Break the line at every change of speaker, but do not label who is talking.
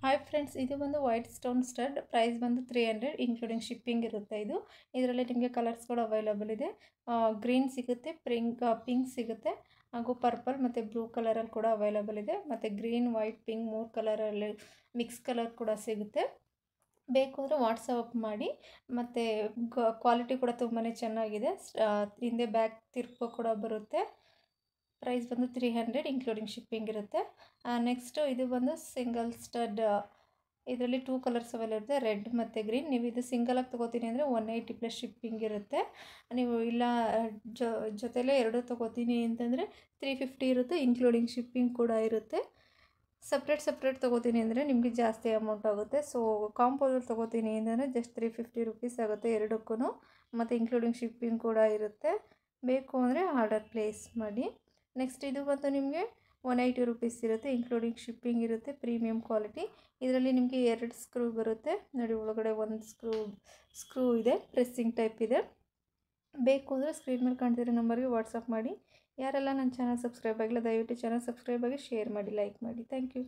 Hi friends, ಇದು ಬಂದು white stone stud. Price ಬಂದು 300 ಇನ್ಕ್ಲೂಡಿಂಗ್ ಶಿಪ್ಪಿಂಗ್ ಇರುತ್ತೆ. ಇದರಲ್ಲಿ ನಿಮಗೆ ಕಲರ್ಸ್ಗಳು ಅವೈಲಬಲ್ ಇದೆ. ಗ್ರೀನ್ ಸಿಗುತ್ತೆ, ಪಿಂಕ್ ಸಿಗುತ್ತೆ, ಹಾಗೂ ಪರ್ಪಲ್ ಮತ್ತು ಬ್ಲೂ ಕಲರಲ್ಲಿ ಕೂಡ ಅವೈಲಬಲ್ ಇದೆ. ಮತ್ತು ಗ್ರೀನ್, ವೈಟ್, ಪಿಂಕ್ 3 ಕಲರಲ್ಲಿ ಮಿಕ್ಸ್ ಕಲರ್ ಕೂಡ ಸಿಗುತ್ತೆ. ಬೇಕು ಅಂದರೆ ವಾಟ್ಸಪ್ ಮಾಡಿ. ಮತ್ತು ಕ್ವಾಲಿಟಿ ಕೂಡ ತುಂಬಾ ಚೆನ್ನಾಗಿದೆ. ಹಿಂದೆ ಬ್ಯಾಕ್ ತಿರ್ಪೋ ಕೂಡ ಬರುತ್ತೆ. ಪ್ರೈಸ್ ಬಂದು 300 ಇನ್ಕ್ಲೂಡಿಂಗ್ ಶಿಪ್ಪಿಂಗ್ ಇರುತ್ತೆ. ನೆಕ್ಸ್ಟು ಇದು ಬಂದು ಸಿಂಗಲ್ ಸ್ಟಡ್. ಇದರಲ್ಲಿ 2 ಕಲರ್ಸ್ ಅವೈಲಬಲ್ ಇರುತ್ತೆ, ರೆಡ್ ಮತ್ತು ಗ್ರೀನ್. ನೀವು ಇದು ಸಿಂಗಲಾಗಿ ತೊಗೋತೀನಿ ಅಂದರೆ 180 ಪ್ಲಸ್ ಶಿಪ್ಪಿಂಗ್ ಇರುತ್ತೆ. ನೀವು ಇಲ್ಲ ಜೊತೆಲೇ ಎರಡು ತೊಗೋತೀನಿ ಅಂತಂದರೆ 350 ಇರುತ್ತೆ, ಇನ್ಕ್ಲೂಡಿಂಗ್ ಶಿಪ್ಪಿಂಗ್ ಕೂಡ ಇರುತ್ತೆ. ಸಪ್ರೇಟ್ ತೊಗೋತೀನಿ ಅಂದರೆ ನಿಮಗೆ ಜಾಸ್ತಿ ಅಮೌಂಟ್ ಆಗುತ್ತೆ. ಸೊ ಕಾಂಬೋದಲ್ಲಿ ತೊಗೋತೀನಿ ಅಂತಂದರೆ ಜಸ್ಟ್ 350 ರುಪೀಸ್ ಆಗುತ್ತೆ ಎರಡಕ್ಕೂ, ಮತ್ತು ಇನ್ಕ್ಲೂಡಿಂಗ್ ಶಿಪ್ಪಿಂಗ್ ಕೂಡ ಇರುತ್ತೆ. ಬೇಕು ಅಂದರೆ ಆರ್ಡರ್ ಪ್ಲೇಸ್ ಮಾಡಿ. ನೆಕ್ಸ್ಟ್ ಇದು ಬಂದು ನಿಮಗೆ 180 ರುಪೀಸ್ ಇರುತ್ತೆ, ಇನ್ಕ್ಲೂಡಿಂಗ್ ಶಿಪ್ಪಿಂಗ್ ಇರುತ್ತೆ. Premium quality. ಇದರಲ್ಲಿ ನಿಮಗೆ 2 ಸ್ಕ್ರೂ ಬರುತ್ತೆ ನೋಡಿ. ಒಳಗಡೆ ಒಂದು ಸ್ಕ್ರೂ ಇದೆ, ಪ್ರೆಸ್ಸಿಂಗ್ ಟೈಪ್ ಇದೆ. ಬೇಕು ಅಂದರೆ ಸ್ಕ್ರೀನ್ ಮೇಲೆ ಕಾಣ್ತಿರೋ ನಂಬರ್ಗೆ ವಾಟ್ಸಪ್ ಮಾಡಿ. ಯಾರೆಲ್ಲ ನನ್ನ ಚಾನಲ್ ಸಬ್ಸ್ಕ್ರೈಬ್ ಆಗಿಲ್ಲ ದಯವಿಟ್ಟು ಚಾನಲ್ ಸಬ್ಸ್ಕ್ರೈಬ್ ಆಗಿ, ಶೇರ್ ಮಾಡಿ, ಲೈಕ್ ಮಾಡಿ. Thank you.